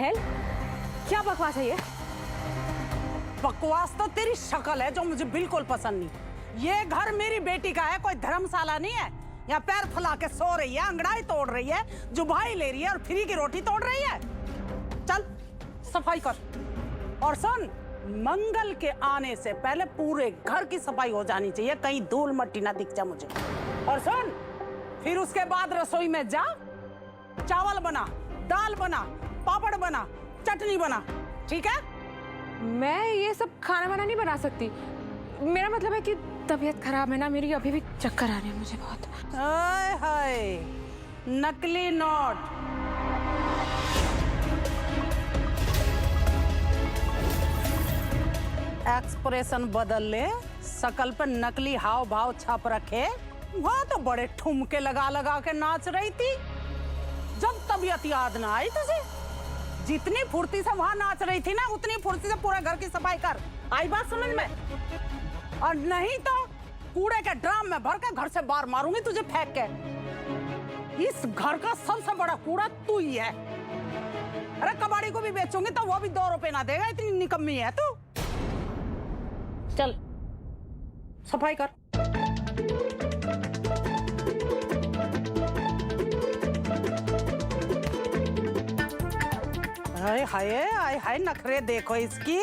Hello क्या बकवास है ये? बकवास तो तेरी शक्ल है जो मुझे बिल्कुल पसंद नहीं। ये घर मेरी बेटी का है, कोई धर्मशाला नहीं है। यहाँ पैर फैला के सो रही है, अंगड़ाई तोड़ रही है, जुबाई ले रही है और फ्री की रोटी तोड़ रही है। चल सफाई कर। और सुन, मंगल के आने से पहले पूरे घर की सफाई हो जानी चाहिए, कहीं धूल मट्टी ना दिख जाए मुझे। और सुन, फिर उसके बाद रसोई में जा, चावल बना, दाल बना, पापड़ बना, चटनी बना, ठीक है? मैं ये सब खाना वाना नहीं बना सकती। मेरा मतलब है कि तबीयत खराब है ना मेरी, अभी भी चक्कर आ रहे हैं मुझे बहुत। हाय हाय, नकली नोट। एक्सप्रेशन बदल ले, शकल पर नकली हाव भाव छाप रखे। वहां तो बड़े ठुमके लगा लगा के नाच रही थी, जब तबीयत याद ना आई तुझे। जितनी फुर्ती से वहां नाच रही थी ना, उतनी फुर्ती से पूरे घर की सफाई कर। आई बात समझ में? और नहीं तो कूड़े के ड्रम में भर के घर से बाहर मारूंगी तुझे फेंक के। इस घर का सबसे बड़ा कूड़ा तू ही है। अरे कबाड़ी को भी बेचूंगी तो वो भी 2 रुपए ना देगा, इतनी निकम्मी है तू। चल सफाई कर। हाय हाय हाय हाय, नखरे देखो इसकी।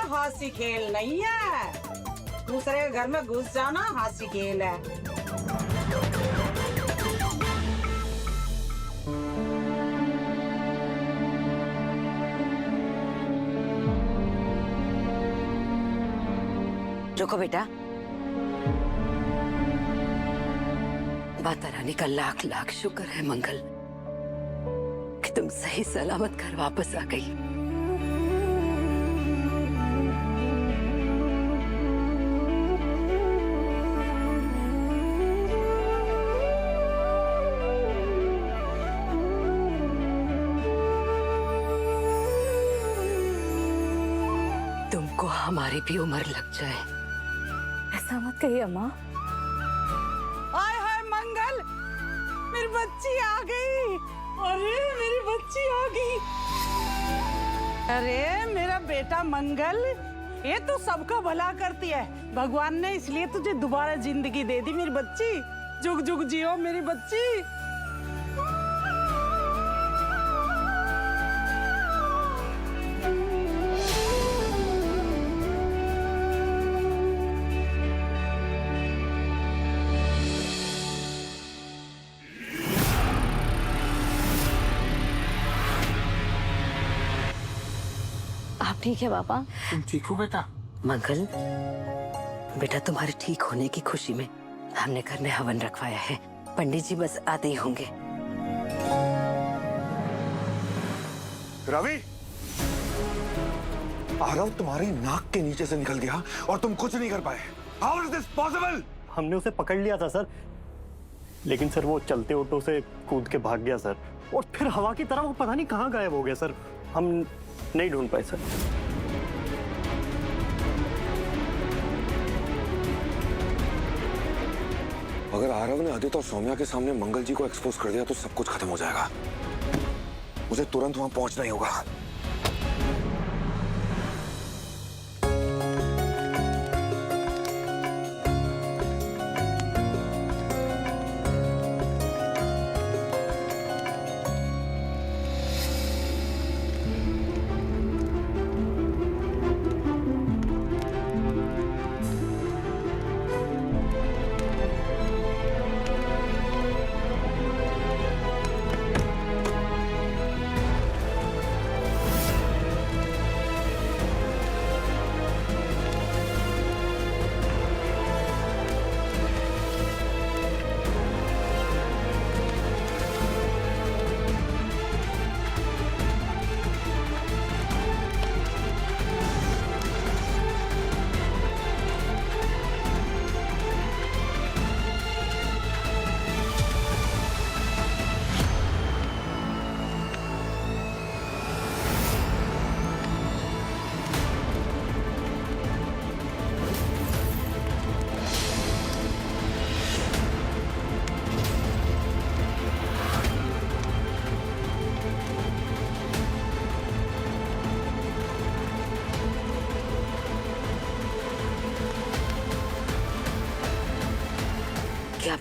हासी खेल नहीं है, दूसरे के घर में घुस जाना हासी खेल है। रुको बेटा, माता रानी का लाख लाख शुक्र है मंगल कि तुम सही सलामत घर वापस आ गई। तुमको हमारी भी उम्र लग जाए। ऐसा मत कहिए अम्मा। हाय हाय मंगल, मेरी बच्ची आ गई। अरे मेरी बच्ची आ गई। अरे मेरा बेटा मंगल, ये तो सबका भला करती है। भगवान ने इसलिए तुझे दोबारा जिंदगी दे दी मेरी बच्ची। जुग जुग जियो मेरी बच्ची। आप ठीक है पापा? तुम ठीक हो बेटा? मंगल बेटा, तुम्हारे ठीक होने की खुशी में हमने घर में हवन रखवाया है। पंडित जी बस आते ही होंगे। रवि, आरव तुम्हारी नाक के नीचे से निकल गया और तुम कुछ नहीं कर पाए। How is this possible? हमने उसे पकड़ लिया था सर, लेकिन सर वो चलते ऑटो से कूद के भाग गया सर, और फिर हवा की तरह वो पता नहीं कहाँ गायब हो गया सर। हम नहीं ढूंढ पाए सर। अगर आरव ने आदित्य और सौम्या के सामने मंगल जी को एक्सपोज कर दिया तो सब कुछ खत्म हो जाएगा। मुझे तुरंत वहां पहुंचना ही होगा।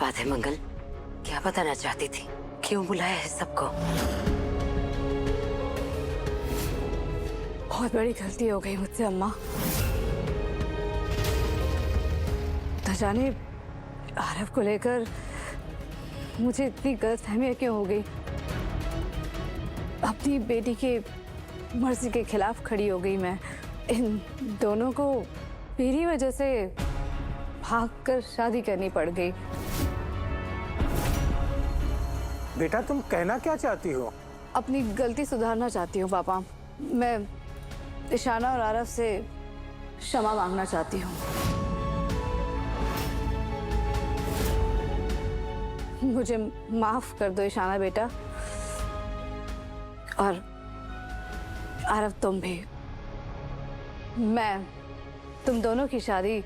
बात है मंगल? क्या बताना चाहती थी? क्यों बुलाया है सबको? बहुत बड़ी गलती हो गई मुझसे अम्मा। न जाने आरव को लेकर मुझे इतनी गलतफहमियां क्यों हो गई। अपनी बेटी के मर्जी के खिलाफ खड़ी हो गई मैं। इन दोनों को मेरी वजह से भागकर शादी करनी पड़ गई। बेटा तुम कहना क्या चाहती हो? अपनी गलती सुधारना चाहती हूँ पापा। मैं इशाना और आरव से क्षमा मांगना चाहती हूँ। मुझे माफ कर दो इशाना बेटा, और आरव तुम भी। मैं तुम दोनों की शादी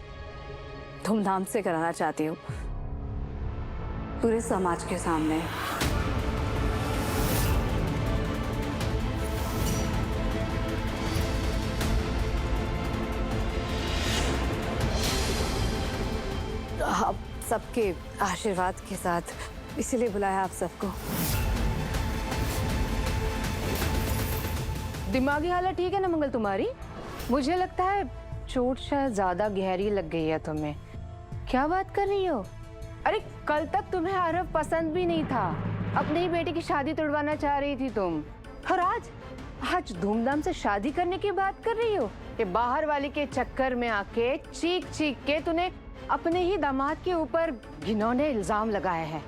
धूमधाम से कराना चाहती हूँ, पूरे समाज के सामने। आप सबके आशीर्वाद के साथ, इसीलिए बुलाया आप सबको। दिमागी हालत ठीक है ना मंगल तुम्हारी? मुझे लगता है चोट शायद ज्यादा गहरी लग गई है तुम्हें। क्या बात कर रही हो? अरे कल तक तुम्हें आरव पसंद भी नहीं था, अपनी ही बेटी की शादी तोड़वाना चाह रही थी तुम, और आज धूमधाम से शादी करने की बात कर रही हो। ये बाहर वाली के चक्कर में आके चीख चीख के तूने अपने ही दामाद के ऊपर घिनौने इल्जाम लगाए हैं।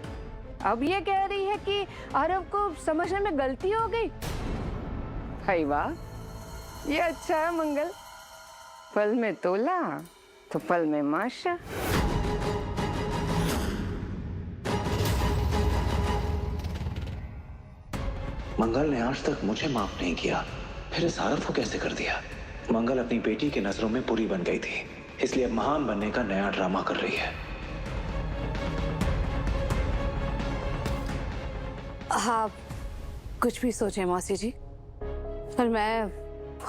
अब ये कह रही है कि आरव को समझने में गलती हो गई। हाय वाह, ये अच्छा है मंगल। पल में तोला तो पल में माशा। मंगल ने आज तक मुझे माफ नहीं किया, फिर इस आरव को कैसे कर दिया? मंगल अपनी बेटी की नजरों में बुरी बन गई थी, इसलिए अब महान बनने का नया ड्रामा कर रही है। आप कुछ भी सोचें मौसी जी, पर मैं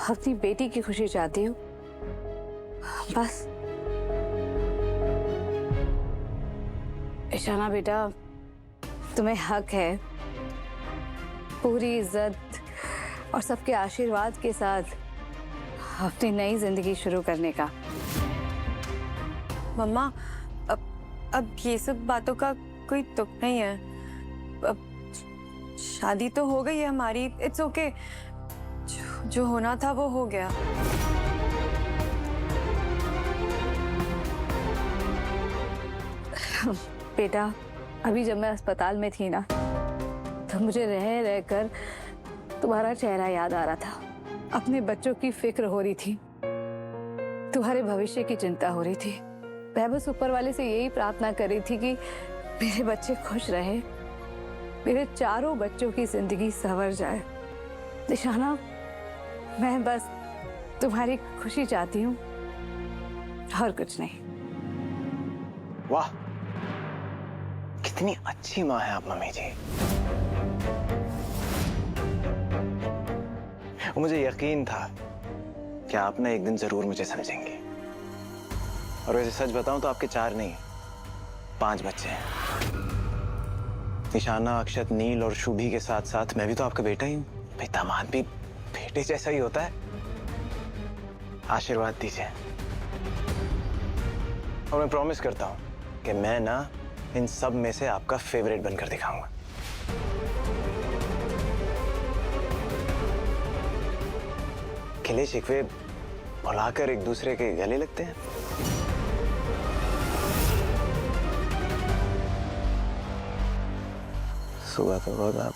अपनी बेटी की खुशी चाहती हूँ, बस। इशाना बेटा, तुम्हें हक है पूरी इज्जत और सबके आशीर्वाद के साथ अपनी नई जिंदगी शुरू करने का। मम्मा, अब ये सब बातों का कोई तुक नहीं है। अब शादी तो हो गई है हमारी, इट्स ओके। जो होना था वो हो गया। बेटा, अभी जब मैं अस्पताल में थी ना, तो मुझे रह रहकर तुम्हारा चेहरा याद आ रहा था। अपने बच्चों की फिक्र हो रही थी, तुम्हारे भविष्य की चिंता हो रही थी। मैं बस ऊपर वाले से यही प्रार्थना कर रही थी कि मेरे बच्चे खुश रहे, मेरे चारों बच्चों की जिंदगी संवर जाए। इशाना, मैं बस तुम्हारी खुशी चाहती हूँ और कुछ नहीं। वाह, कितनी अच्छी माँ है आप मम्मी जी। मुझे यकीन था कि आप ना एक दिन जरूर मुझे समझेंगे। और वैसे सच बताऊं तो आपके 4 नहीं 5 बच्चे हैं। इशाना, अक्षत, नील और शुभी के साथ साथ मैं भी तो आपका बेटा ही हूं। भाई, दामाद भी बेटे जैसा ही होता है। आशीर्वाद दीजिए, और मैं प्रॉमिस करता हूं कि मैं ना इन सब में से आपका फेवरेट बनकर दिखाऊंगा। खिले शिकवे भुलाकर एक दूसरे के गले लगते हैं। सुबह तो बहुत आप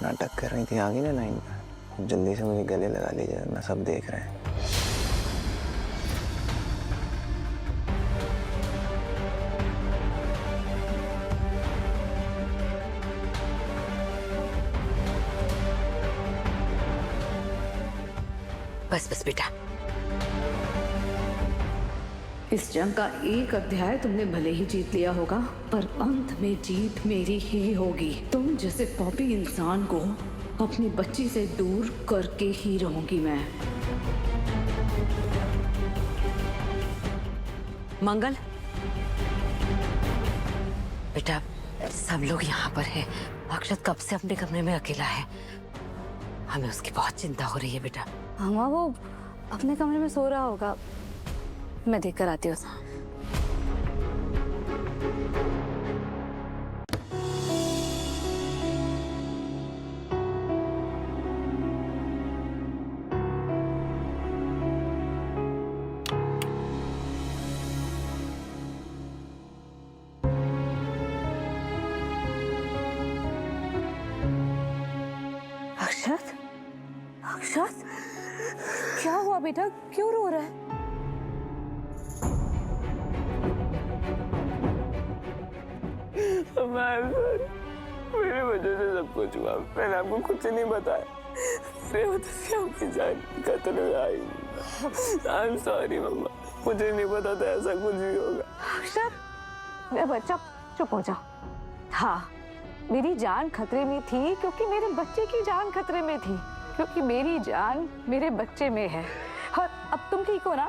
नाटक कर रही थी, आगे ना लाइन में। जल्दी से मुझे गले लगा लीजिए, मैं सब देख रहे हैं। बस बस बेटा, इस जंग का एक अध्याय तुमने भले ही जीत लिया होगा, पर अंत में जीत मेरी ही होगी। तुम जैसे पापी इंसान को अपनी बच्ची से दूर करके ही रहूंगी मैं। मंगल, बेटा सब लोग यहाँ पर हैं। अक्षत कब से अपने कमरे में अकेला है। हमें उसकी बहुत चिंता हो रही है बेटा। हाँ वो अपने कमरे में सो रहा होगा, मैं देख कर आती हूँ उसे। अक्षत, अक्षत, क्या हुआ बेटा, क्यों रो रहा है? मेरे वजह से सब कुछ हुआ। मैंने आपको कुछ नहीं बताया। मेरे वजह से आपकी जान खतरे में आई। आई एम सॉरी मम्मा, मुझे नहीं पता था ऐसा कुछ भी होगा। अक्षत, मेरा बच्चा चुप हो जा। हाँ, मेरी जान खतरे में थी क्योंकि मेरे बच्चे की जान खतरे में थी, क्योंकि मेरी जान मेरे बच्चे में है। और अब तुम ठीक हो ना?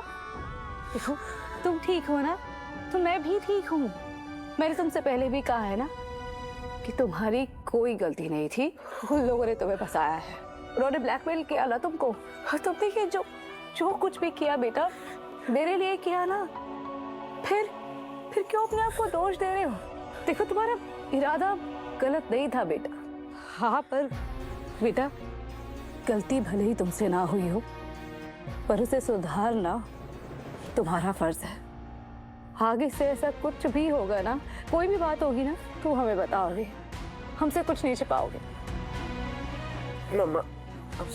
देखो, तुम ठीक हो ना तो मैं भी ठीक हूँ। मैंने तुमसे पहले भी कहा है ना कि तुम्हारी कोई गलती नहीं थी, उन लोगों ने तुम्हें फंसाया है। उन्होंने ब्लैकमेल किया ना तुमको, और तुमने ये जो कुछ भी किया बेटा मेरे लिए किया ना। फिर क्यों अपने आप को दोष दे रहे हो? देखो, तुम्हारा इरादा गलत नहीं था बेटा। हाँ, पर बेटा गलती भले ही तुमसे ना हुई हो, पर उसे सुधारना तुम्हारा फर्ज है। आगे से ऐसा कुछ भी होगा ना, कोई भी बात होगी ना, तो हमें बताओगे, हमसे कुछ नहीं छिपाओगे। मम्मा,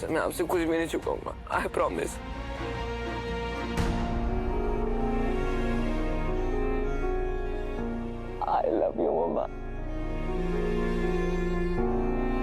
मैं आपसे कुछ भी नहीं छुपाऊंगा। I promise. I love you mamma.